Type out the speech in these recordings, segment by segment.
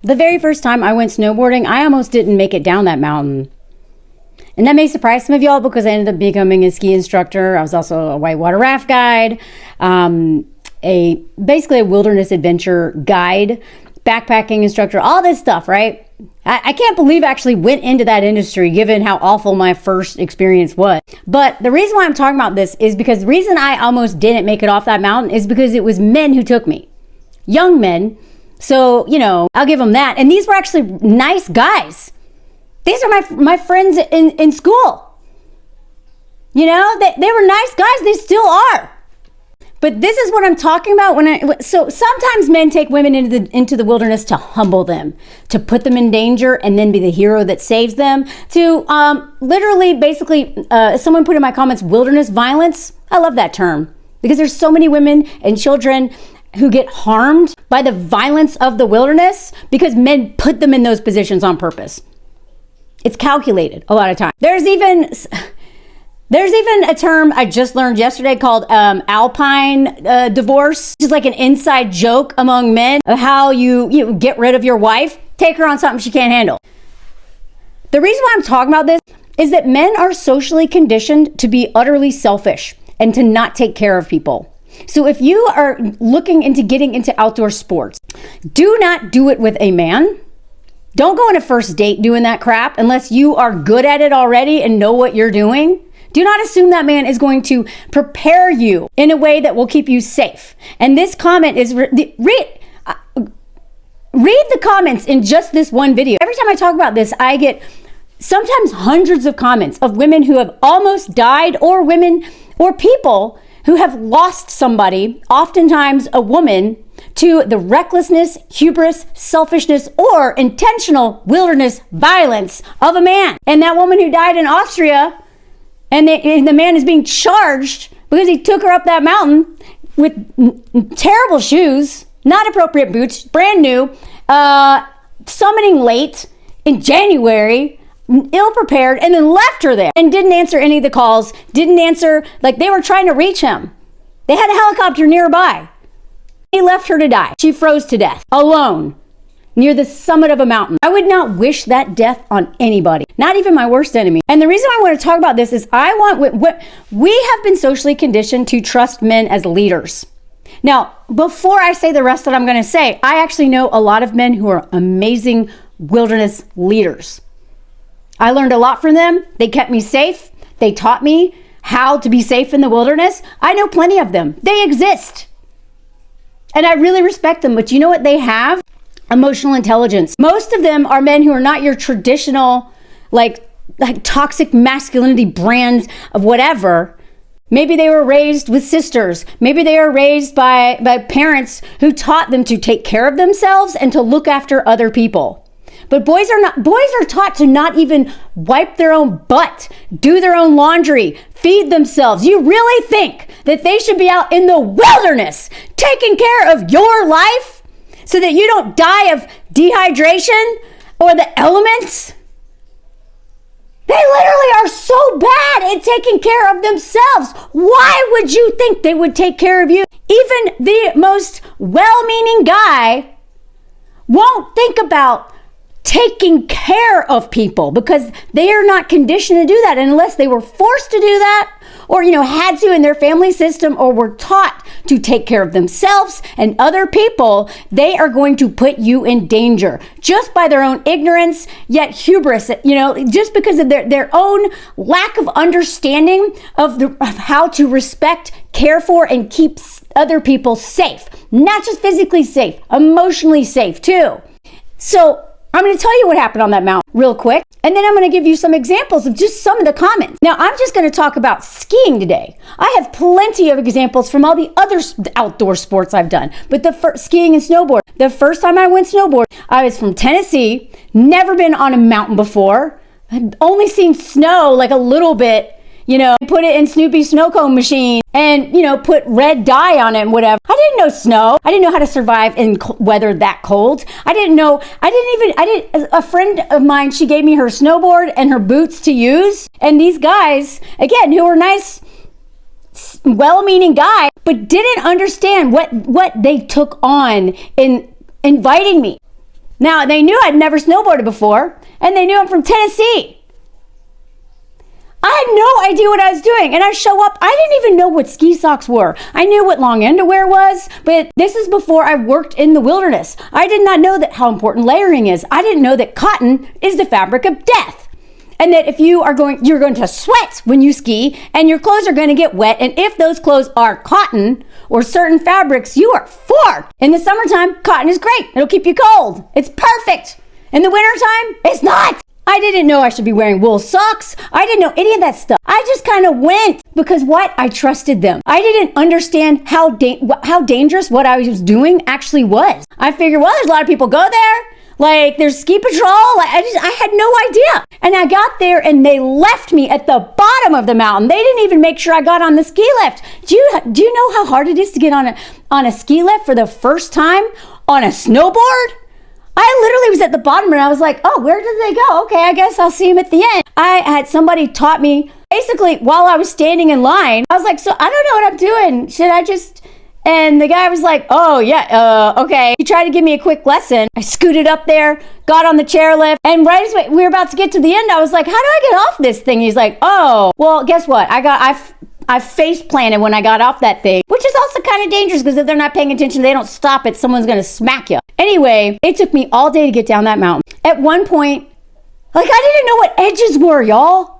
The very first time I went snowboarding, I almost didn't make it down that mountain. And that may surprise some of y'all because I ended up becoming a ski instructor. I was also a whitewater raft guide, basically a wilderness adventure guide, backpacking instructor, all this stuff, right? I can't believe I actually went into that industry given how awful my first experience was. But the reason why I'm talking about this is because the reason I almost didn't make it off that mountain is because it was men who took me. Young men. So, I'll give them that. And these were actually nice guys. These are my friends in school. They were nice guys. They still are. But this is what I'm talking about. So sometimes men take women into the wilderness to humble them, to put them in danger, and then be the hero that saves them. To basically, someone put in my comments, wilderness violence. I love that term because there's so many women and children who get harmed by the violence of the wilderness because men put them in those positions on purpose. It's calculated a lot of times. There's even a term I just learned yesterday called alpine divorce, which is like an inside joke among men of how you get rid of your wife, take her on something she can't handle. The reason why I'm talking about this is that men are socially conditioned to be utterly selfish and to not take care of people. So if you are looking into getting into outdoor sports, do not do it with a man. Don't go on a first date doing that crap unless you are good at it already and know what you're doing. Do not assume that man is going to prepare you in a way that will keep you safe. And this comment is, read the comments in just this one video. Every time I talk about this, I get sometimes hundreds of comments of women who have almost died or women or people who have lost somebody, oftentimes a woman, to the recklessness, hubris, selfishness, or intentional wilderness violence of a man. And that woman who died in Austria, and the man is being charged because he took her up that mountain with terrible shoes, not appropriate boots, brand new, summiting late in January, ill-prepared, and then left her there and didn't answer any of the calls, didn't answer, like they were trying to reach him. They had a helicopter nearby. He left her to die. She froze to death, alone, near the summit of a mountain. I would not wish that death on anybody, not even my worst enemy. And the reason I want to talk about this is we have been socially conditioned to trust men as leaders. Now, before I say the rest that I'm going to say, I actually know a lot of men who are amazing wilderness leaders. I learned a lot from them. They kept me safe. They taught me how to be safe in the wilderness. I know plenty of them. They exist. And I really respect them. But you know what they have? Emotional intelligence. Most of them are men who are not your traditional, like toxic masculinity brands of whatever. Maybe they were raised with sisters. Maybe they were raised by parents who taught them to take care of themselves and to look after other people. But boys are taught to not even wipe their own butt, do their own laundry, feed themselves. You really think that they should be out in the wilderness taking care of your life so that you don't die of dehydration or the elements? They literally are so bad at taking care of themselves. Why would you think they would take care of you? Even the most well-meaning guy won't think about taking care of people because they are not conditioned to do that. And unless they were forced to do that or, had to in their family system or were taught to take care of themselves and other people, they are going to put you in danger just by their own ignorance, yet hubris, just because of their own lack of understanding of how to respect, care for, and keep other people safe. Not just physically safe, emotionally safe too. So I'm going to tell you what happened on that mountain real quick, and then I'm going to give you some examples of just some of the comments. Now, I'm just going to talk about skiing today. I have plenty of examples from all the other outdoor sports I've done, but skiing and snowboard. The first time I went snowboard, I was from Tennessee, never been on a mountain before, I'd only seen snow like a little bit, put it in Snoopy's snow cone machine and, put red dye on it and whatever. I didn't know snow. I didn't know how to survive in weather that cold. A friend of mine, she gave me her snowboard and her boots to use. And these guys, again, who were nice, well-meaning guys, but didn't understand what they took on in inviting me. Now, they knew I'd never snowboarded before, and they knew I'm from Tennessee. I had no idea what I was doing, and I show up, I didn't even know what ski socks were. I knew what long underwear was, but this is before I worked in the wilderness. I did not know that how important layering is. I didn't know that cotton is the fabric of death. And that if you're going to sweat when you ski, and your clothes are going to get wet, and if those clothes are cotton or certain fabrics, you are fucked. In the summertime, cotton is great. It'll keep you cold. It's perfect. In the wintertime, it's not. I didn't know I should be wearing wool socks. I didn't know any of that stuff. I just kind of went because what? I trusted them. I didn't understand how dangerous what I was doing actually was. I figured, well, there's a lot of people go there. Like, there's ski patrol. I had no idea. And I got there and they left me at the bottom of the mountain. They didn't even make sure I got on the ski lift. Do you know how hard it is to get on a ski lift for the first time on a snowboard? I literally was at the bottom and I was like, oh, where did they go? Okay, I guess I'll see them at the end. I had somebody taught me, basically, while I was standing in line, I was like, so I don't know what I'm doing. Should I just... And the guy was like, oh, yeah, okay. He tried to give me a quick lesson. I scooted up there, got on the chairlift, and right as we were about to get to the end, I was like, how do I get off this thing? He's like, oh, well, guess what? I face planted when I got off that thing, which is also kind of dangerous because if they're not paying attention, they don't stop it, someone's going to smack you. Anyway, it took me all day to get down that mountain. At one point, like, I didn't know what edges were, y'all.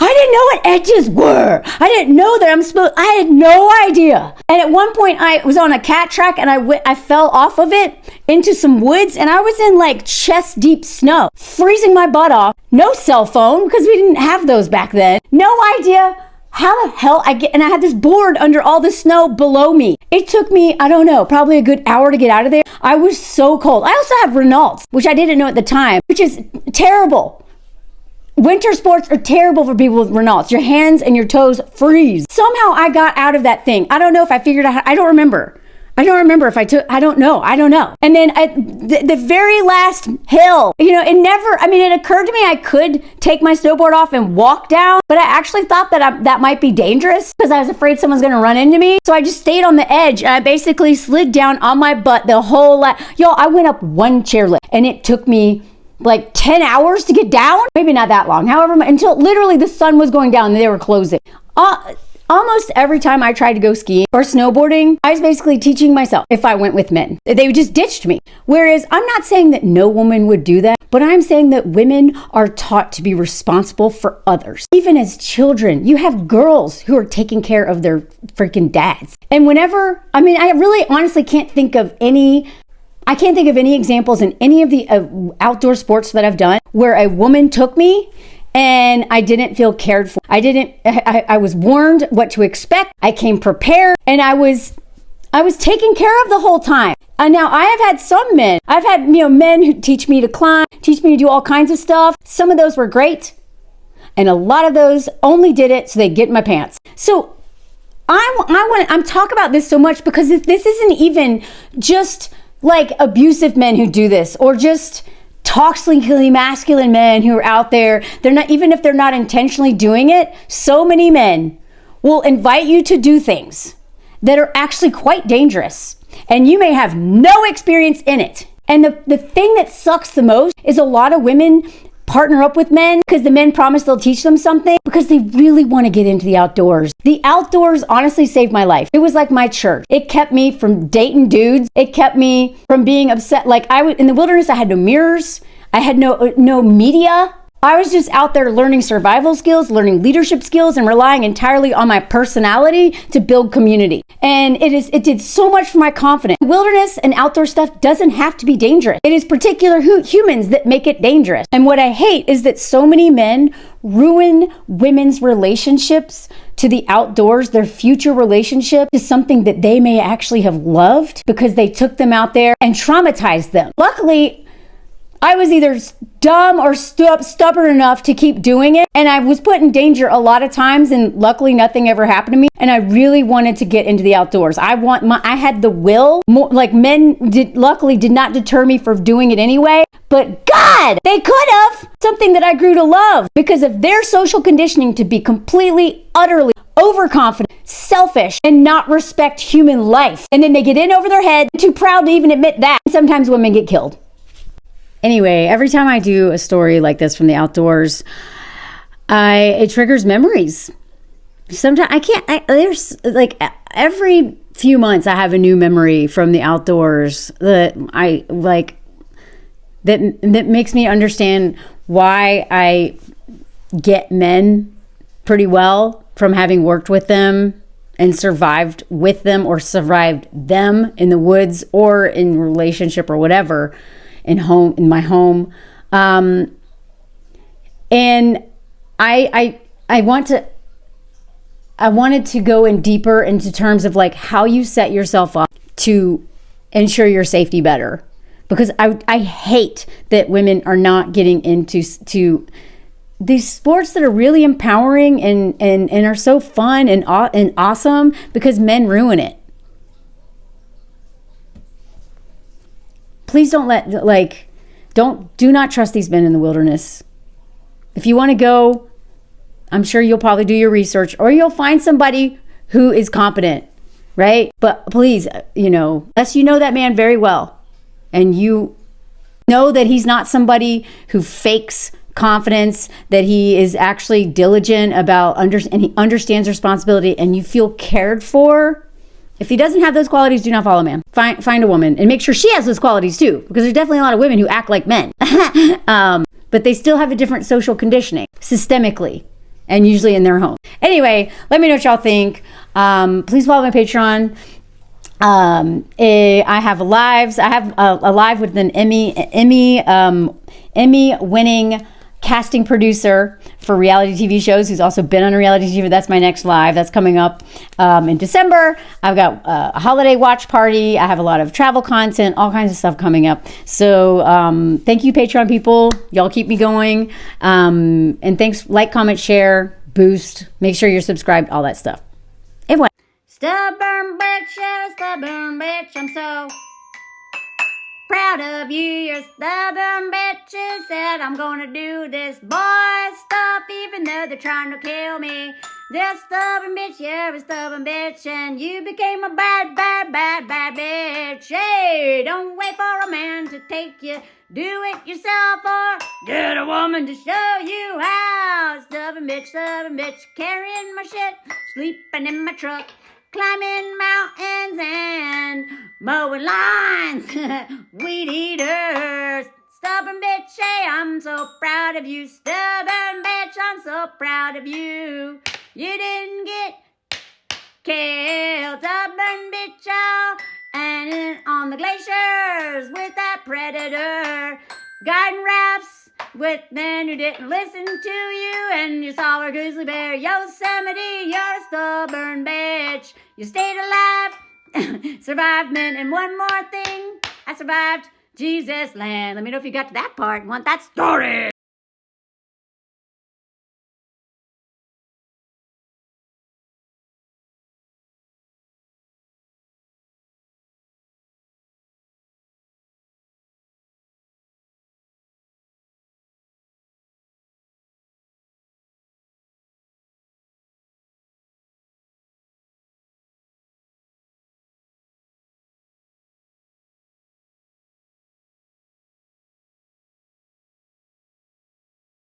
I didn't know what edges were. I didn't know that I had no idea. And at one point I was on a cat track and I fell off of it into some woods and I was in like chest deep snow, freezing my butt off. No cell phone because we didn't have those back then. No idea how the hell and I had this board under all the snow below me. It took me, I don't know, probably a good hour to get out of there. I was so cold. I also have Renaults, which I didn't know at the time, which is terrible. Winter sports are terrible for people with Renaults. Your hands and your toes freeze. Somehow I got out of that thing. I don't know if I figured out, I don't remember if I don't know. And then the very last hill, it occurred to me I could take my snowboard off and walk down, but I actually thought that might be dangerous because I was afraid someone's going to run into me. So I just stayed on the edge and I basically slid down on my butt the whole I went up one chairlift and it took me like 10 hours to get down. Maybe not that long. However, until literally the sun was going down and they were closing. Almost every time I tried to go skiing or snowboarding, I was basically teaching myself if I went with men. They just ditched me. Whereas I'm not saying that no woman would do that, but I'm saying that women are taught to be responsible for others. Even as children, you have girls who are taking care of their freaking dads. And I really honestly can't think of any examples in any of the outdoor sports that I've done where a woman took me and I didn't feel cared for. I was warned what to expect. I came prepared and I was taken care of the whole time. And now I have had some men. I've had, men who teach me to climb, teach me to do all kinds of stuff. Some of those were great. And a lot of those only did it so they get in my pants. So I'm talking about this so much because this isn't even just like abusive men who do this or just toxically masculine men who are out there. They're not, even if they're not intentionally doing it, so many men will invite you to do things that are actually quite dangerous and you may have no experience in it. And the thing that sucks the most is a lot of women partner up with men because the men promise they'll teach them something because they really want to get into the outdoors. The outdoors honestly saved my life. It was like my church. It kept me from dating dudes. It kept me from being upset. Like in the wilderness, I had no mirrors. I had no media. I was just out there learning survival skills, learning leadership skills, and relying entirely on my personality to build community. And it did so much for my confidence. Wilderness and outdoor stuff doesn't have to be dangerous. It is particular humans that make it dangerous. And what I hate is that so many men ruin women's relationships to the outdoors, their future relationship is something that they may actually have loved because they took them out there and traumatized them. Luckily, I was either dumb or stubborn enough to keep doing it. And I was put in danger a lot of times and luckily nothing ever happened to me. And I really wanted to get into the outdoors. I had the will. Luckily did not deter me from doing it anyway. But God, they could have. Something that I grew to love because of their social conditioning to be completely, utterly overconfident, selfish, and not respect human life. And then they get in over their head, too proud to even admit that. Sometimes women get killed. Anyway, every time I do a story like this from the outdoors, it triggers memories. Sometimes there's like every few months I have a new memory from the outdoors that I like, that makes me understand why I get men pretty well from having worked with them and survived with them, or survived them in the woods or in relationship or whatever, in my home. And I wanted to go in deeper into terms of like how you set yourself up to ensure your safety better. Because I hate that women are not getting into these sports that are really empowering and are so fun and awesome, because men ruin it. Please do not trust these men in the wilderness. If you want to go, I'm sure you'll probably do your research, or you'll find somebody who is competent, right? But please, unless you know that man very well, and you know that he's not somebody who fakes confidence, that he is actually diligent about and he understands responsibility, and you feel cared for. If he doesn't have those qualities, do not follow a man. Find a woman and make sure she has those qualities too, because there's definitely a lot of women who act like men. But they still have a different social conditioning systemically, and usually in their home. Anyway, let me know what y'all think. Please follow my Patreon. I have lives. I have a live with an Emmy-winning casting producer for reality TV shows, who's also been on a reality TV. That's my next live. That's coming up in December. I've got a holiday watch party. I have a lot of travel content, all kinds of stuff coming up. So thank you, Patreon people. Y'all keep me going. And thanks. Like, comment, share, boost. Make sure you're subscribed, all that stuff. Anyway. Stubborn bitch, you're a stubborn bitch. I'm so proud of you. You're a stubborn bitch. You said I'm gonna do this boy stuff, even though they're trying to kill me. They're a stubborn bitch, you're a stubborn bitch, and you became a bad, bad, bad, bad bitch. Hey, don't wait for a man to take you. Do it yourself, or get a woman to show you how. Stubborn bitch, carrying my shit, sleeping in my truck, climbing mountains and mowing lawns. Weed eaters. Stubborn bitch, hey, I'm so proud of you. Stubborn bitch, I'm so proud of you. You didn't get killed. Stubborn bitch, oh, and on the glaciers with that predator. Guiding rafts with men who didn't listen to you, and you saw a grizzly bear. Yosemite, you're a stubborn bitch. You stayed alive, survived men, and one more thing, I survived Jesus land. Let me know if you got to that part and want that story.